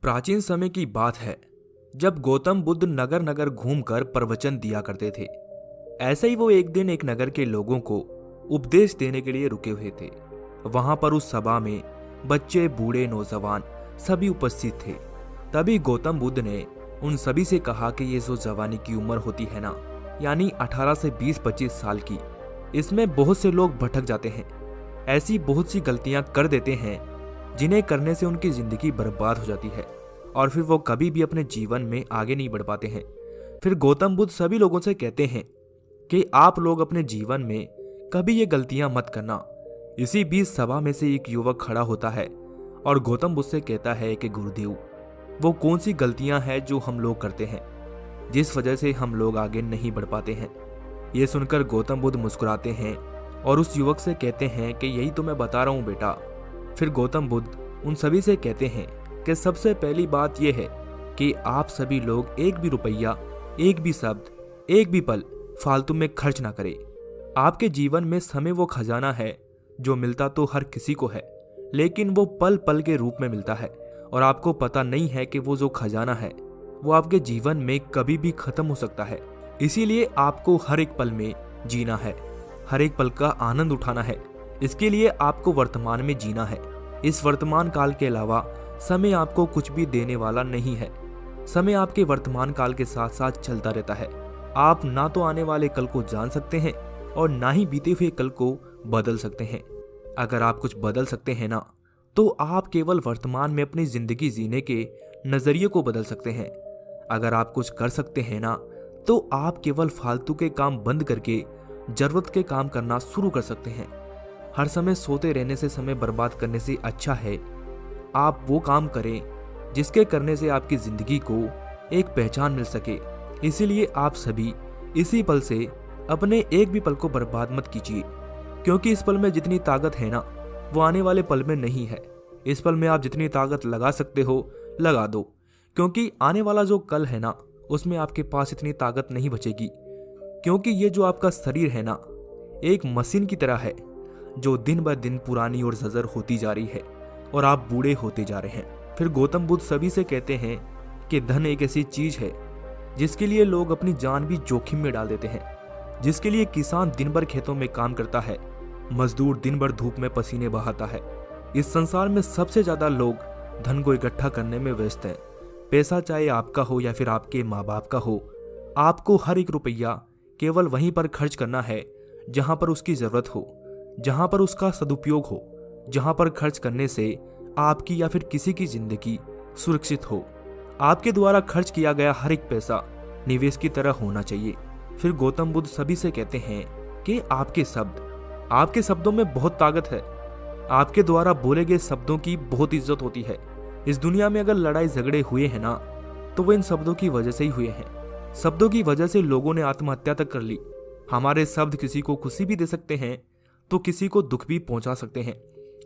प्राचीन समय की बात है जब गौतम बुद्ध नगर नगर घूमकर प्रवचन दिया करते थे। ऐसे ही वो एक दिन एक नगर के लोगों को उपदेश देने के लिए रुके हुए थे। वहां पर उस सभा में बच्चे, बूढ़े, नौजवान सभी उपस्थित थे। तभी गौतम बुद्ध ने उन सभी से कहा कि ये जो जवानी की उम्र होती है ना, यानी 18 से 20-25 साल की, इसमें बहुत से लोग भटक जाते हैं। ऐसी बहुत सी गलतियां कर देते हैं जिन्हें करने से उनकी जिंदगी बर्बाद हो जाती है और फिर वो कभी भी अपने जीवन में आगे नहीं बढ़ पाते हैं। फिर गौतम बुद्ध सभी लोगों से कहते हैं कि आप लोग अपने जीवन में कभी ये गलतियां मत करना। इसी बीच सभा में से एक युवक खड़ा होता है और गौतम बुद्ध से कहता है कि गुरुदेव, वो कौन सी गलतियां हैं जो हम लोग करते हैं जिस वजह से हम लोग आगे नहीं बढ़ पाते हैं। ये सुनकर गौतम बुद्ध मुस्कुराते हैं और उस युवक से कहते हैं कि यही तो मैं बता रहा हूँ बेटा। फिर गौतम बुद्ध उन सभी से कहते हैं कि सबसे पहली बात यह है कि आप सभी लोग एक भी रुपया, एक भी शब्द, एक भी पल फालतू में खर्च ना करें। आपके जीवन में समय वो खजाना है जो मिलता तो हर किसी को है, लेकिन वो पल पल के रूप में मिलता है और आपको पता नहीं है कि वो जो खजाना है वो आपके जीवन में कभी भी खत्म हो सकता है। इसीलिए आपको हर एक पल में जीना है, हर एक पल का आनंद उठाना है। इसके लिए आपको वर्तमान में जीना है। इस वर्तमान काल के अलावा समय आपको कुछ भी देने वाला नहीं है। समय आपके वर्तमान काल के साथ साथ चलता रहता है। आप ना तो आने वाले कल को जान सकते हैं और ना ही बीते हुए कल को बदल सकते हैं। अगर आप कुछ बदल सकते हैं ना, तो आप केवल वर्तमान में अपनी जिंदगी जीने के नजरिए को बदल सकते हैं। अगर आप कुछ कर सकते हैं ना, तो आप केवल फालतू के काम बंद करके जरूरत के काम करना शुरू कर सकते हैं। हर समय सोते रहने से समय बर्बाद करने से अच्छा है आप वो काम करें जिसके करने से आपकी जिंदगी को एक पहचान मिल सके। इसीलिए आप सभी इसी पल से अपने एक भी पल को बर्बाद मत कीजिए, क्योंकि इस पल में जितनी ताकत है ना, वो आने वाले पल में नहीं है। इस पल में आप जितनी ताकत लगा सकते हो लगा दो, क्योंकि आने वाला जो कल है ना, उसमें आपके पास इतनी ताकत नहीं बचेगी। क्योंकि ये जो आपका शरीर है ना, एक मशीन की तरह है जो दिन ब दिन पुरानी और जर्जर होती जा रही है और आप बूढ़े होते जा रहे हैं। फिर गौतम बुद्ध सभी से कहते हैं कि धन एक ऐसी चीज है जिसके लिए लोग अपनी जान भी जोखिम में डाल देते हैं, जिसके लिए किसान दिन भर खेतों में काम करता है, मजदूर दिन भर धूप में पसीने बहाता है। इस संसार में सबसे ज्यादा लोग धन को इकट्ठा करने में व्यस्त हैं। पैसा चाहे आपका हो या फिर आपके माँ बाप का हो, आपको हर एक रुपया केवल वहीं पर खर्च करना है जहां पर उसकी जरूरत हो, जहां पर उसका सदुपयोग हो, जहां पर खर्च करने से आपकी या फिर किसी की जिंदगी सुरक्षित हो। आपके द्वारा खर्च किया गया हर एक पैसा निवेश की तरह होना चाहिए। फिर गौतम बुद्ध सभी से कहते हैं कि आपके शब्दों में बहुत ताकत है। आपके द्वारा बोले गए शब्दों की बहुत इज्जत होती है। इस दुनिया में अगर लड़ाई झगड़े हुए हैं ना, तो वो इन शब्दों की वजह से ही हुए हैं। शब्दों की वजह से लोगों ने आत्महत्या तक कर ली। हमारे शब्द किसी को खुशी भी दे सकते हैं तो किसी को दुख भी पहुंचा सकते हैं,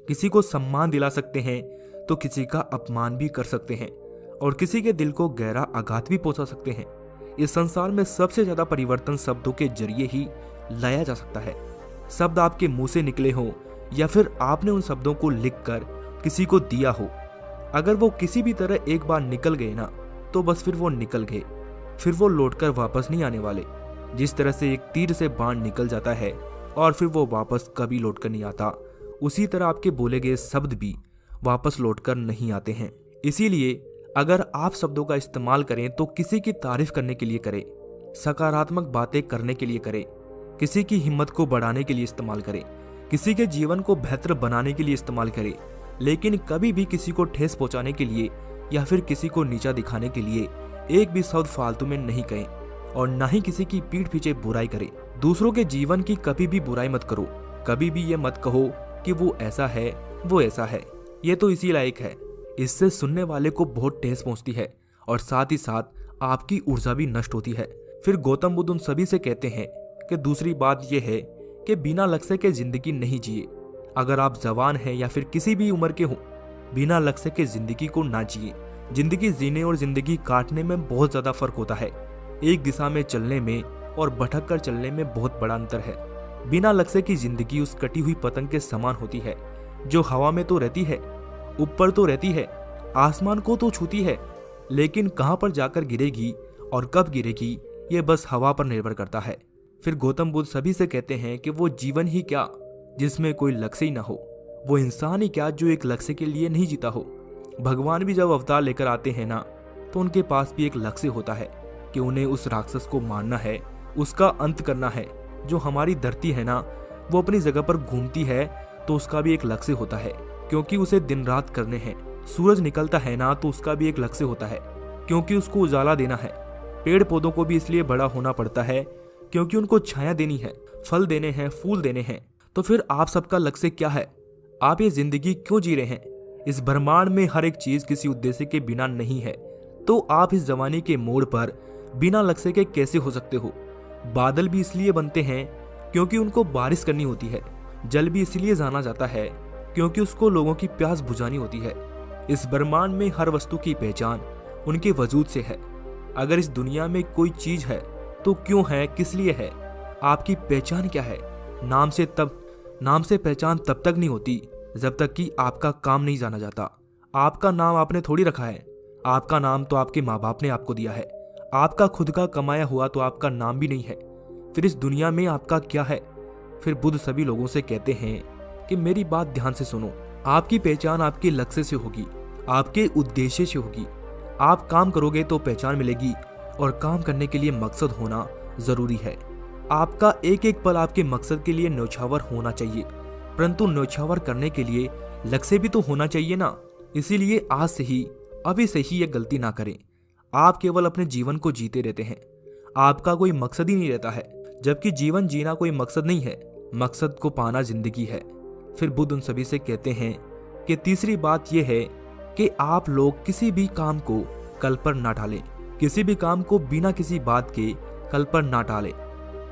किसी को सम्मान दिला सकते हैं तो किसी का अपमान भी कर सकते हैं और किसी के दिल को गहरा आघात भी पहुंचा सकते हैं। इस संसार में सबसे ज्यादा परिवर्तन शब्दों के जरिए ही लाया जा सकता है। शब्द आपके मुंह से निकले हो या फिर आपने उन शब्दों को लिखकर किसी को दिया हो, अगर वो किसी भी तरह एक बार निकल गए ना, तो बस फिर वो निकल गए, फिर वो लौटकर वापस नहीं आने वाले। जिस तरह से एक तीर से बाण निकल जाता है और फिर वो वापस कभी लौटकर नहीं आता, उसी तरह आपके बोले गए शब्द भी वापस लौटकर नहीं आते हैं। इसीलिए अगर आप शब्दों का इस्तेमाल करें तो किसी की तारीफ करने के लिए करें, सकारात्मक बातें करने के लिए करें, किसी की हिम्मत को बढ़ाने के लिए इस्तेमाल करें, किसी के जीवन को बेहतर बनाने के लिए इस्तेमाल करें, लेकिन कभी भी किसी को ठेस पहुंचाने के लिए या फिर किसी को नीचा दिखाने के लिए एक भी शब्द फालतू में नहीं कहें और ना ही किसी की पीठ पीछे बुराई करें। दूसरों के जीवन की कभी भी बुराई मत करो। कभी भी ये मत कहो कि वो ऐसा है, वो ऐसा है, ये तो इसी लायक है। इससे सुनने वाले को बहुत ठेस पहुंचती है और साथ ही साथ आपकी ऊर्जा भी नष्ट होती है। फिर गौतम बुद्ध उन सभी से कहते हैं कि दूसरी बात यह है कि बिना लक्ष्य के जिंदगी नहीं जिए। अगर आप जवान हैं या फिर किसी भी उम्र के हो, बिना लक्ष्य के जिंदगी को ना जिए। जिंदगी जीने और जिंदगी काटने में बहुत ज्यादा फर्क होता है। एक दिशा में चलने में और भटक कर चलने में बहुत बड़ा अंतर है। बिना लक्ष्य की जिंदगी उस कटी हुई पतंग के समान होती है जो हवा में तो रहती है, ऊपर तो रहती है, आसमान को तो छूती है, लेकिन कहां पर जाकर गिरेगी और कब गिरेगी ये बस हवा पर निर्भर करता है। फिर गौतम बुद्ध सभी से कहते हैं कि वो जीवन ही क्या जिसमें कोई लक्ष्य ही ना हो, वो इंसान ही क्या जो एक लक्ष्य के लिए नहीं जीता हो। भगवान भी जब अवतार लेकर आते हैं ना, तो उनके पास भी एक लक्ष्य होता है कि उन्हें उस राक्षस को मारना है, उसका अंत करना है। जो हमारी धरती है ना, वो अपनी जगह पर घूमती है तो उसका भी एक लक्ष्य होता है, क्योंकि उसे दिन रात करने हैं। सूरज निकलता है ना, तो उसका भी एक लक्ष्य होता है, क्योंकि उसको उजाला देना है। पेड़ पौधों को भी इसलिए बड़ा होना पड़ता है क्योंकि उनको छाया देनी है, फल देने हैं, फूल देने हैं। तो फिर आप सबका लक्ष्य क्या है? आप ये जिंदगी क्यों जी रहे हैं? इस ब्रह्मांड में हर एक चीज किसी उद्देश्य के बिना नहीं है। तो आप इस जवानी के मोड़ पर बिना लक्ष्य के कैसे हो सकते हो? बादल भी इसलिए बनते हैं क्योंकि उनको बारिश करनी होती है। जल भी इसलिए जाना जाता है क्योंकि उसको लोगों की प्यास बुझानी होती है। इस ब्रह्मांड में हर वस्तु की पहचान उनके वजूद से है। अगर इस दुनिया में कोई चीज है तो क्यों है, किस लिए है? आपकी पहचान क्या है? नाम से पहचान तब तक नहीं होती जब तक कि आपका काम नहीं जाना जाता। आपका नाम आपने थोड़ी रखा है, आपका नाम तो आपके माँ बाप ने आपको दिया है। आपका खुद का कमाया हुआ तो आपका नाम भी नहीं है। फिर इस दुनिया में आपका क्या है? फिर बुद्ध सभी लोगों से कहते हैं कि मेरी बात ध्यान से सुनो। आपकी पहचान आपके लक्ष्य से होगी, आपके उद्देश्य से होगी। आप काम करोगे तो पहचान मिलेगी, और काम करने के लिए मकसद होना जरूरी है। आपका एक एक पल आपके मकसद के लिए न्योछावर होना चाहिए, परंतु न्योछावर करने के लिए लक्ष्य भी तो होना चाहिए ना। इसीलिए आज से ही, अभी से ही ये गलती ना करें। आप केवल अपने जीवन को जीते रहते हैं, आपका कोई मकसद ही नहीं रहता है, जबकि जीवन जीना कोई मकसद नहीं है, मकसद को पाना जिंदगी है। फिर बुद्ध उन सभी से कहते हैं कि तीसरी बात यह है कि आप लोग किसी भी काम को कल पर ना टालें, किसी भी काम को बिना किसी बात के कल पर ना टालें।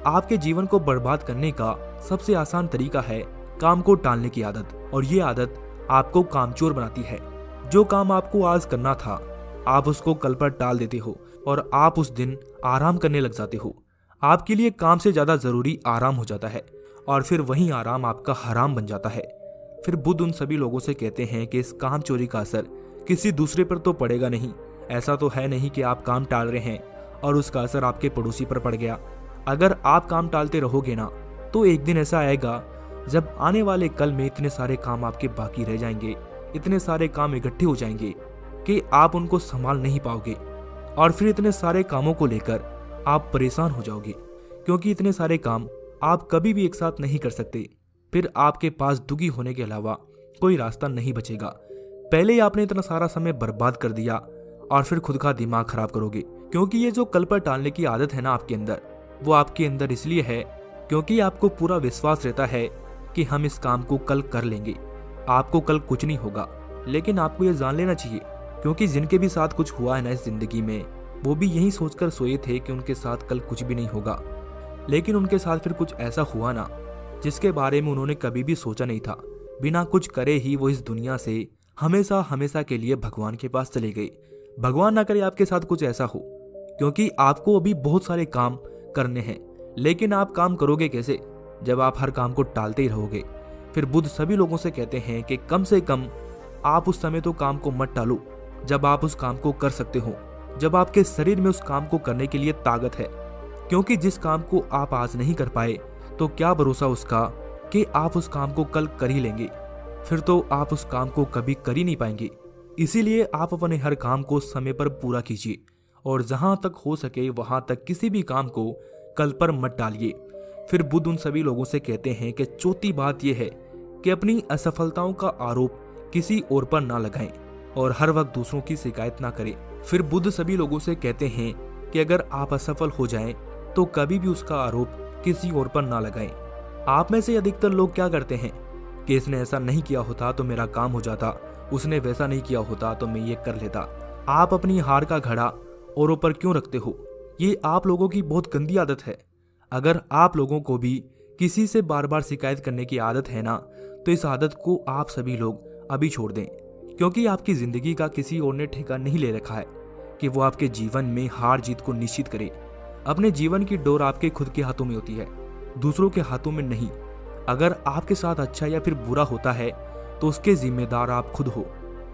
आपके जीवन को बर्बाद करने का सबसे आसान तरीका है काम को टालने की आदत, और ये आदत आपको कामचोर बनाती है। जो काम आपको आज करना था, आप उसको कल पर टाल देते हो और आप उस दिन आराम करने लग जाते हो। आपके लिए काम से ज्यादा जरूरी आराम हो जाता है, और फिर वही आराम आपका हराम बन जाता है। फिर बुद्ध उन सभी लोगों से कहते हैं कि इस काम चोरी का असर किसी दूसरे पर तो पड़ेगा नहीं। ऐसा तो है नहीं कि आप काम टाल रहे हैं और उसका असर आपके पड़ोसी पर पड़ गया। अगर आप काम टालते रहोगे ना, तो एक दिन ऐसा आएगा जब आने वाले कल में इतने सारे काम आपके बाकी रह जाएंगे, इतने सारे काम इकट्ठे हो जाएंगे कि आप उनको संभाल नहीं पाओगे, और फिर इतने सारे कामों को लेकर आप परेशान हो जाओगे, क्योंकि इतने सारे काम आप कभी भी एक साथ नहीं कर सकते। फिर आपके पास दुखी होने के अलावा कोई रास्ता नहीं बचेगा। पहले ही आपने इतना सारा समय बर्बाद कर दिया और फिर खुद का दिमाग खराब करोगे, क्योंकि ये जो कल पर टालने की आदत है ना आपके अंदर, वो आपके अंदर इसलिए है क्योंकि आपको पूरा विश्वास रहता है कि हम इस काम को कल कर लेंगे, आपको कल कुछ नहीं होगा। लेकिन आपको ये जान लेना चाहिए, क्योंकि जिनके भी साथ कुछ हुआ है ना इस जिंदगी में, वो भी यही सोचकर सोए थे कि उनके साथ कल कुछ भी नहीं होगा, लेकिन उनके साथ फिर कुछ ऐसा हुआ ना जिसके बारे में उन्होंने कभी भी सोचा नहीं था। बिना कुछ करे ही वो इस दुनिया से हमेशा हमेशा के लिए भगवान के पास चले गए। भगवान ना करे आपके साथ कुछ ऐसा हो, क्योंकि आपको अभी बहुत सारे काम करने हैं, लेकिन आप काम करोगे कैसे जब आप हर काम को टालते ही रहोगे। फिर बुद्ध सभी लोगों से कहते हैं कि कम से कम आप उस समय तो काम को मत टालो जब आप उस काम को कर सकते हो, जब आपके शरीर में उस काम को करने के लिए ताकत है। क्योंकि जिस काम को आप आज नहीं कर पाए, तो क्या भरोसा उसका कि आप उस काम को कल कर ही लेंगे। फिर तो आप उस काम को कभी कर ही नहीं पाएंगे। इसीलिए आप अपने हर काम को समय पर पूरा कीजिए, और जहां तक हो सके वहां तक किसी भी काम को कल पर मत डालिए। फिर बुद्ध उन सभी लोगों से कहते हैं कि चौथी बात यह है कि अपनी असफलताओं का आरोप किसी और पर ना लगाएं और हर वक्त दूसरों की शिकायत ना करें। फिर बुद्ध सभी लोगों से कहते हैं कि अगर आप असफल हो जाएं तो कभी भी उसका आरोप किसी और पर ना लगाएं। आप में से अधिकतर लोग क्या करते हैं कि इसने ऐसा नहीं किया होता तो मेरा काम हो जाता, उसने वैसा नहीं किया होता तो मैं ये कर लेता। आप अपनी हार का घड़ा औरों पर क्यों रखते हो? ये आप लोगों की बहुत गंदी आदत है। अगर आप लोगों को भी किसी से बार बार शिकायत करने की आदत है ना, तो इस आदत को आप सभी लोग अभी छोड़ दें, क्योंकि आपकी जिंदगी का किसी और ने ठेका नहीं ले रखा है कि वो आपके जीवन में हार जीत को निश्चित करे। अपने जीवन की डोर आपके खुद के हाथों में होती है, दूसरों के हाथों में नहीं। अगर आपके साथ अच्छा या फिर बुरा होता है तो उसके जिम्मेदार आप खुद हो,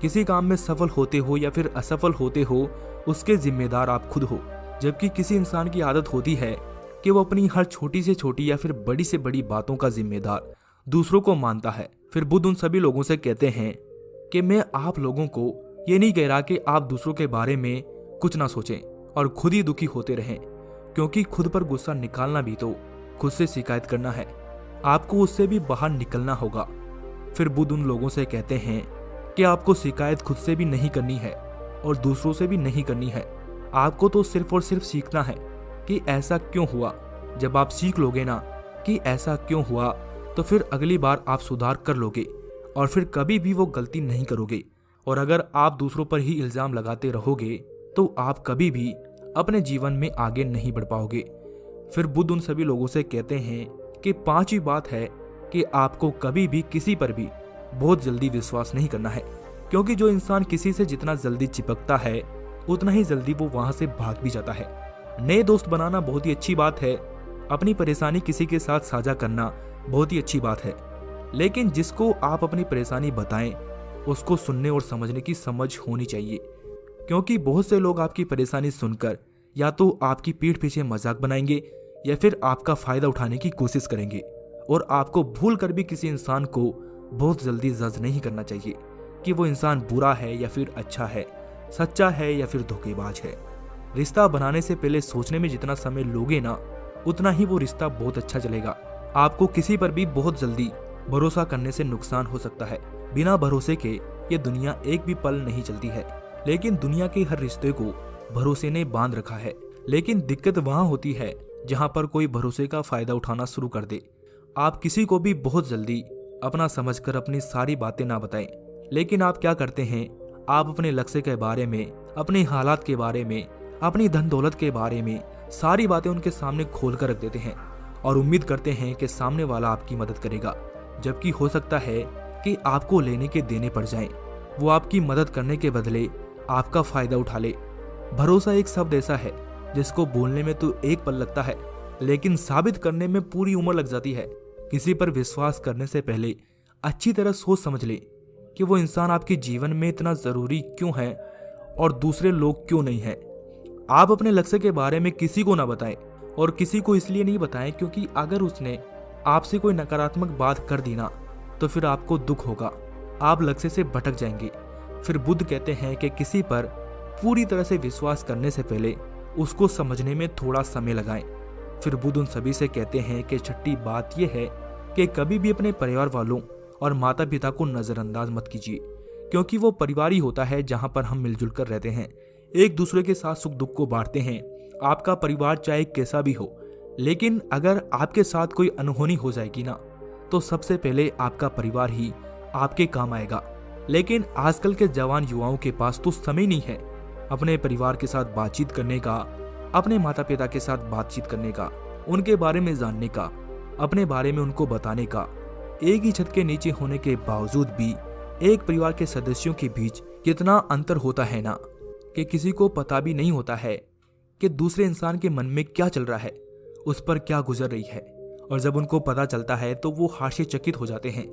किसी काम में सफल होते हो या फिर असफल होते हो, उसके जिम्मेदार आप खुद हो। जबकि किसी इंसान की आदत होती है कि वो अपनी हर छोटी से छोटी या फिर बड़ी से बड़ी बातों का जिम्मेदार दूसरों को मानता है। फिर बुद्ध उन सभी लोगों से कहते हैं कि मैं आप लोगों को ये नहीं कह रहा कि आप दूसरों के बारे में कुछ ना सोचें और खुद ही दुखी होते रहें, क्योंकि खुद पर गुस्सा निकालना भी तो खुद से शिकायत करना है, आपको उससे भी बाहर निकलना होगा। फिर बुद्ध उन लोगों से कहते हैं कि आपको शिकायत खुद से भी नहीं करनी है और दूसरों से भी नहीं करनी है। आपको तो सिर्फ और सिर्फ सीखना है कि ऐसा क्यों हुआ। जब आप सीख लोगे ना कि ऐसा क्यों हुआ, तो फिर अगली बार आप सुधार कर लोगे और फिर कभी भी वो गलती नहीं करोगे। और अगर आप दूसरों पर ही इल्जाम लगाते रहोगे तो आप कभी भी अपने जीवन में आगे नहीं बढ़ पाओगे। फिर बुद्ध उन सभी लोगों से कहते हैं कि पांचवी बात है कि आपको कभी भी किसी पर भी बहुत जल्दी विश्वास नहीं करना है, क्योंकि जो इंसान किसी से जितना जल्दी चिपकता है उतना ही जल्दी वो वहां से भाग भी जाता है। नए दोस्त बनाना बहुत ही अच्छी बात है, अपनी परेशानी किसी के साथ साझा करना बहुत ही अच्छी बात है, लेकिन जिसको आप अपनी परेशानी बताएं उसको सुनने और समझने की समझ होनी चाहिए। क्योंकि बहुत से लोग आपकी परेशानी सुनकर या तो आपकी पीठ पीछे मजाक बनाएंगे या फिर आपका फायदा उठाने की कोशिश करेंगे। और आपको भूल कर भी किसी इंसान को बहुत जल्दी जज नहीं करना चाहिए कि वो इंसान बुरा है या फिर अच्छा है, सच्चा है या फिर धोखेबाज है। रिश्ता बनाने से पहले सोचने में जितना समय लोगे ना, उतना ही वो रिश्ता बहुत अच्छा चलेगा। आपको किसी पर भी बहुत जल्दी भरोसा करने से नुकसान हो सकता है। बिना भरोसे के ये दुनिया एक भी पल नहीं चलती है, लेकिन दुनिया के हर रिश्ते को भरोसे ने बांध रखा है। लेकिन दिक्कत वहां होती है जहां पर कोई भरोसे का फायदा उठाना शुरू कर दे। आप किसी को भी बहुत जल्दी अपना समझकर अपनी सारी बातें ना बताएं, लेकिन आप क्या करते हैं, आप अपने लक्ष्य के बारे में, अपने हालात के बारे में, अपनी धन दौलत के बारे में सारी बातें उनके सामने खोल कर रख देते हैं और उम्मीद करते हैं कि सामने वाला आपकी मदद करेगा। जबकि हो सकता है कि आपको लेने के देने पड़ जाएं, वो आपकी मदद करने के बदले आपका फायदा उठा ले। भरोसा एक शब्द ऐसा है जिसको बोलने में तो एक पल लगता है, लेकिन साबित करने में पूरी उम्र लग जाती है। किसी पर विश्वास करने से पहले अच्छी तरह सोच समझ ले कि वो इंसान आपके जीवन में इतना जरूरी क्यों है और दूसरे लोग क्यों नहीं है। आप अपने लक्ष्य के बारे में किसी को ना बताएं, और किसी को इसलिए नहीं बताएं क्योंकि अगर उसने आपसे कोई नकारात्मक बात कर दी ना, तो फिर आपको दुख होगा, आप लक्ष्य से भटक जाएंगे। फिर बुद्ध कहते हैं कि किसी पर पूरी तरह से विश्वास करने से पहले उसको समझने में थोड़ा समय लगाएं। फिर बुद्ध उन सभी से कहते हैं कि छठी बात यह है कि कभी भी अपने परिवार वालों और माता पिता को नजरअंदाज मत कीजिए, क्योंकि वो परिवार ही होता है जहां पर हम मिलजुल कर रहते हैं, एक दूसरे के साथ सुख दुख को बांटते हैं। आपका परिवार चाहे कैसा भी हो, लेकिन अगर आपके साथ कोई अनहोनी हो जाएगी ना, तो सबसे पहले आपका परिवार ही आपके काम आएगा। लेकिन आजकल के जवान युवाओं के पास तो समय नहीं है अपने परिवार के साथ बातचीत करने का, अपने माता पिता के साथ बातचीत करने का, उनके बारे में जानने का, अपने बारे में उनको बताने का। एक ही छत के नीचे होने के बावजूद भी एक परिवार के सदस्यों के बीच कितना अंतर होता है ना, कि किसी को पता भी नहीं होता है कि दूसरे इंसान के मन में क्या चल रहा है, उस पर क्या गुजर रही है। और जब उनको पता चलता है तो वो हास्यचकित हो जाते हैं,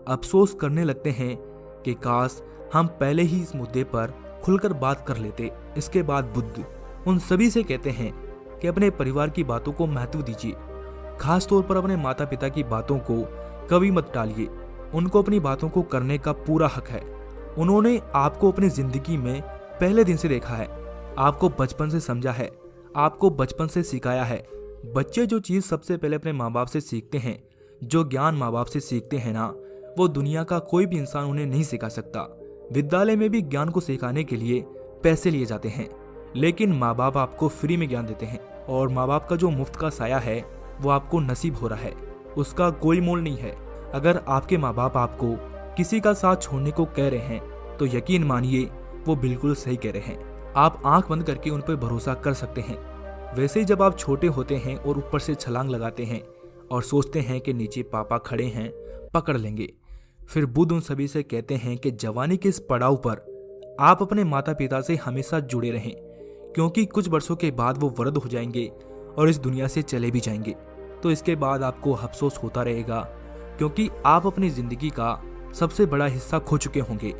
अफसोस करने लगते हैं कि काश हम पहले ही इस मुद्दे पर खुलकर बात कर लेते। इसके बाद बुद्ध उन सभी से कहते हैं कि अपने परिवार की बातों को महत्व दीजिए, खास तौर पर अपने माता पिता की बातों को कभी मत टालिए। उनको अपनी बातों को करने का पूरा हक है। उन्होंने आपको अपनी जिंदगी में पहले दिन से देखा है, आपको बचपन से समझा है, आपको बचपन से सिखाया है। बच्चे जो चीज़ सबसे पहले अपने माँ बाप से सीखते हैं, जो ज्ञान माँ बाप से सीखते हैं ना, वो दुनिया का कोई भी इंसान उन्हें नहीं सिखा सकता। विद्यालय में भी ज्ञान को सिखाने के लिए पैसे लिए जाते हैं, लेकिन माँ बाप आपको फ्री में ज्ञान देते हैं। और माँ बाप का जो मुफ्त का साया है वो आपको नसीब हो रहा है, उसका कोई मोल नहीं है। अगर आपके माँ बाप आपको किसी का साथ छोड़ने को कह रहे हैं तो यकीन मानिए वो बिल्कुल सही कह रहे हैं। आप आंख बंद करके उन पर भरोसा कर सकते हैं। वैसे ही जब आप छोटे होते हैं और ऊपर से छलांग लगाते हैं और सोचते हैं कि नीचे पापा खड़े हैं, पकड़ लेंगे। फिर बुद्ध उन सभी से कहते हैं कि जवानी के इस पड़ाव पर आप अपने माता पिता से हमेशा जुड़े रहें, क्योंकि कुछ वर्षों के बाद वो वृद्ध हो जाएंगे और इस दुनिया से चले भी जाएंगे। तो इसके बाद आपको अफसोस होता रहेगा, क्योंकि आप अपनी जिंदगी का सबसे बड़ा हिस्सा खो चुके होंगे।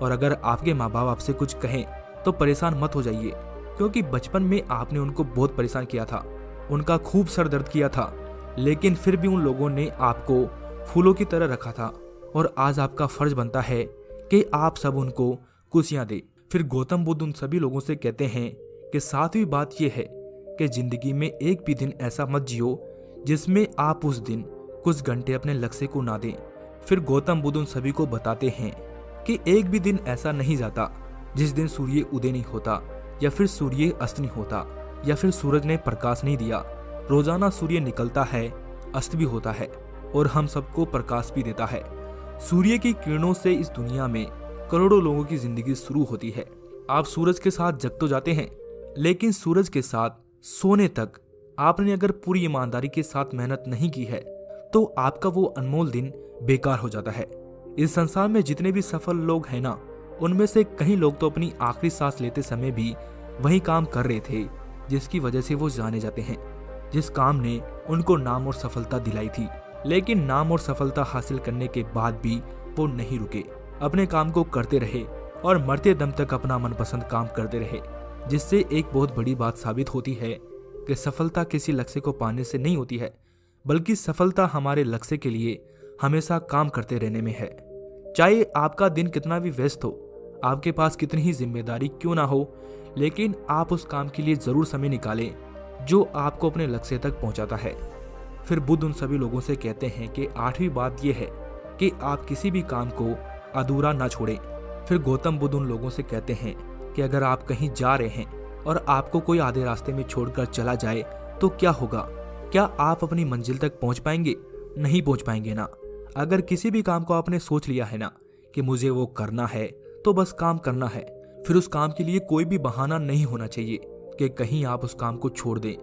और अगर आपके माँ बाप आपसे कुछ कहें तो परेशान मत हो जाइए, क्योंकि बचपन में आपने उनको बहुत परेशान किया था, उनका खूब सर दर्द किया था, लेकिन फिर भी उन लोगों ने आपको फूलों की तरह रखा था और आज आपका फर्ज बनता है कि आप सब उनको खुशियां दें। फिर गौतम बुद्ध उन सभी लोगों से कहते हैं कि सातवीं बात यह है कि जिंदगी में एक भी दिन ऐसा मत जियो जिसमें आप उस दिन कुछ घंटे अपने लक्ष्य को ना दें। फिर गौतम बुद्ध उन सभी को बताते हैं कि एक भी दिन ऐसा नहीं जाता जिस दिन सूर्य उदय नहीं होता या फिर सूर्य अस्त नहीं होता या फिर सूरज ने प्रकाश नहीं दिया। रोजाना सूर्य निकलता है, अस्त भी होता है और हम सबको प्रकाश भी देता है। सूर्य की किरणों से इस दुनिया में करोड़ों लोगों की जिंदगी शुरू होती है। आप सूरज के साथ जग तो जाते हैं, लेकिन सूरज के साथ सोने तक आपने अगर पूरी ईमानदारी के साथ मेहनत नहीं की है तो आपका वो अनमोल दिन बेकार हो जाता है। इस संसार में जितने भी सफल लोग हैं ना, उनमें से कई लोग तो अपनी आखिरी सांस लेते समय भी वही काम कर रहे थे जिसकी वजह से वो जाने जाते हैं, जिस काम ने उनको नाम और सफलता दिलाई थी। लेकिन नाम और सफलता हासिल करने के बाद भी वो नहीं रुके, अपने काम को करते रहे और मरते दम तक अपना मनपसंद काम करते रहे, जिससे एक बहुत बड़ी बात साबित होती है कि सफलता किसी लक्ष्य को पाने से नहीं होती है, बल्कि सफलता हमारे लक्ष्य के लिए हमेशा काम करते रहने में है। चाहे आपका दिन कितना भी व्यस्त हो, आपके पास कितनी ही जिम्मेदारी क्यों ना हो, लेकिन आप उस काम के लिए जरूर समय निकालें जो आपको अपने लक्ष्य तक पहुंचाता है। फिर बुद्ध उन सभी लोगों से कहते हैं कि आठवीं बात यह है कि आप किसी भी काम को अधूरा ना छोड़ें। फिर गौतम बुद्ध उन लोगों से कहते हैं कि अगर आप कहीं जा रहे हैं और आपको कोई आधे रास्ते में छोड़कर चला जाए तो क्या होगा? क्या आप अपनी मंजिल तक पहुंच पाएंगे? नहीं पहुंच पाएंगे ना। अगर किसी भी काम को आपने सोच लिया है ना कि मुझे वो करना है, तो बस काम करना है। फिर उस काम के लिए कोई भी बहाना नहीं होना चाहिए कि कहीं आप उस काम को छोड़ दें।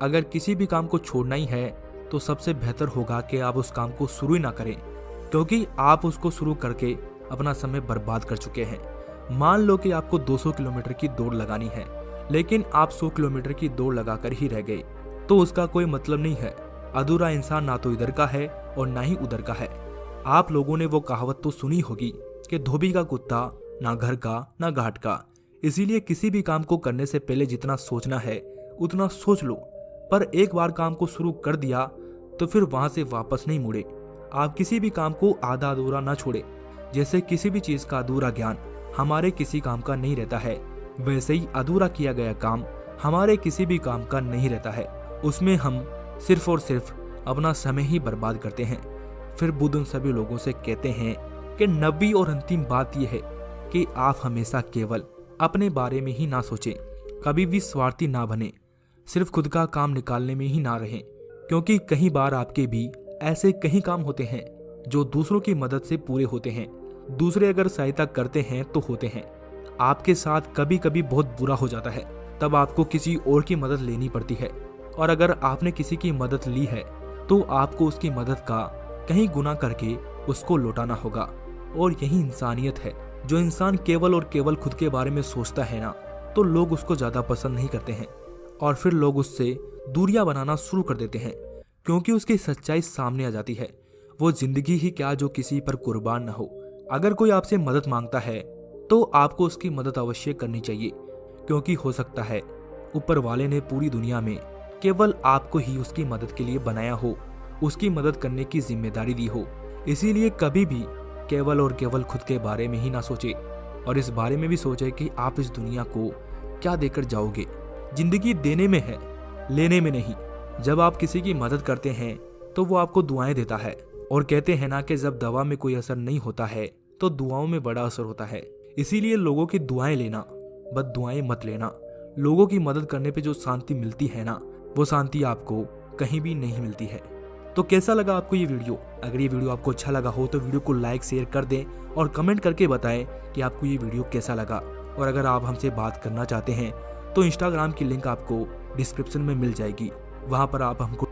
अगर किसी भी काम को छोड़ना ही है तो सबसे बेहतर होगा कि आप उस काम को शुरू ही ना करें, क्योंकि आप उसको शुरू करके अपना समय बर्बाद कर चुके हैं। मान लो कि आपको 200 किलोमीटर की दौड़ लगानी है, लेकिन आप 100 किलोमीटर की दौड़ लगाकर ही रह गए, तो उसका कोई मतलब नहीं है। अधूरा इंसान ना तो इधर का है और ना ही उधर का है। आप लोगों ने वो कहावत तो सुनी होगी कि धोबी का कुत्ता ना घर का ना घाट का। इसीलिए किसी भी काम को करने से पहले जितना सोचना है उतना सोच लो, पर एक बार काम को शुरू कर दिया तो फिर वहां से वापस नहीं मुड़े। आप किसी भी काम को आधा अधूरा ना छोड़े। जैसे किसी भी चीज का अधूरा ज्ञान हमारे किसी काम का नहीं रहता है, वैसे ही अधूरा किया गया काम हमारे किसी भी काम का नहीं रहता है। उसमें हम सिर्फ और सिर्फ अपना समय ही बर्बाद करते हैं। फिर बुद्ध उन सभी लोगों से कहते हैं कि 9वीं और अंतिम बात यह है कि आप हमेशा केवल अपने बारे में ही ना सोचें, कभी भी स्वार्थी ना बने, सिर्फ खुद का काम निकालने में ही ना रहें, क्योंकि कई बार आपके भी ऐसे कई काम होते हैं जो दूसरों की मदद से पूरे होते हैं। दूसरे अगर सहायता करते हैं तो होते हैं। आपके साथ कभी कभी बहुत बुरा हो जाता है, तब आपको किसी और की मदद लेनी पड़ती है, और अगर आपने किसी की मदद ली है तो आपको उसकी मदद का कहीं गुना करके उसको लौटाना होगा। और यही इंसानियत है। जो इंसान केवल और केवल खुद के बारे में सोचता है ना, तो लोग उसको ज्यादा पसंद नहीं करते हैं और फिर लोग उससे दूरियां बनाना शुरू कर देते हैं, क्योंकि उसकी सच्चाई सामने आ जाती है। वो जिंदगी ही क्या जो किसी पर कुर्बान ना हो। अगर कोई आपसे मदद मांगता है तो आपको उसकी मदद अवश्य करनी चाहिए, क्योंकि हो सकता है ऊपर वाले ने पूरी दुनिया में केवल आपको ही उसकी मदद के लिए बनाया हो, उसकी मदद करने की जिम्मेदारी दी हो। इसीलिए कभी भी केवल और केवल खुद के बारे में ही ना सोचे, और इस बारे में भी सोचे कि आप इस दुनिया को क्या देकर जाओगे। जिंदगी देने में है, लेने में नहीं। जब आप किसी की मदद करते हैं तो वो आपको दुआएं देता है, और कहते हैं ना कि जब दवा में कोई असर नहीं होता है तो दुआओं में बड़ा असर होता है। इसीलिए लोगों की दुआएं लेना, बद दुआएं मत लेना। लोगों की मदद करने पे जो शांति मिलती है ना, वो शांति आपको कहीं भी नहीं मिलती है। तो कैसा लगा आपको ये वीडियो? अगर ये वीडियो आपको अच्छा लगा हो तो वीडियो को लाइक शेयर कर दें और कमेंट करके बताएं कि आपको ये वीडियो कैसा लगा। और अगर आप हमसे बात करना चाहते हैं तो इंस्टाग्राम की लिंक आपको डिस्क्रिप्शन में मिल जाएगी, वहां पर आप हमको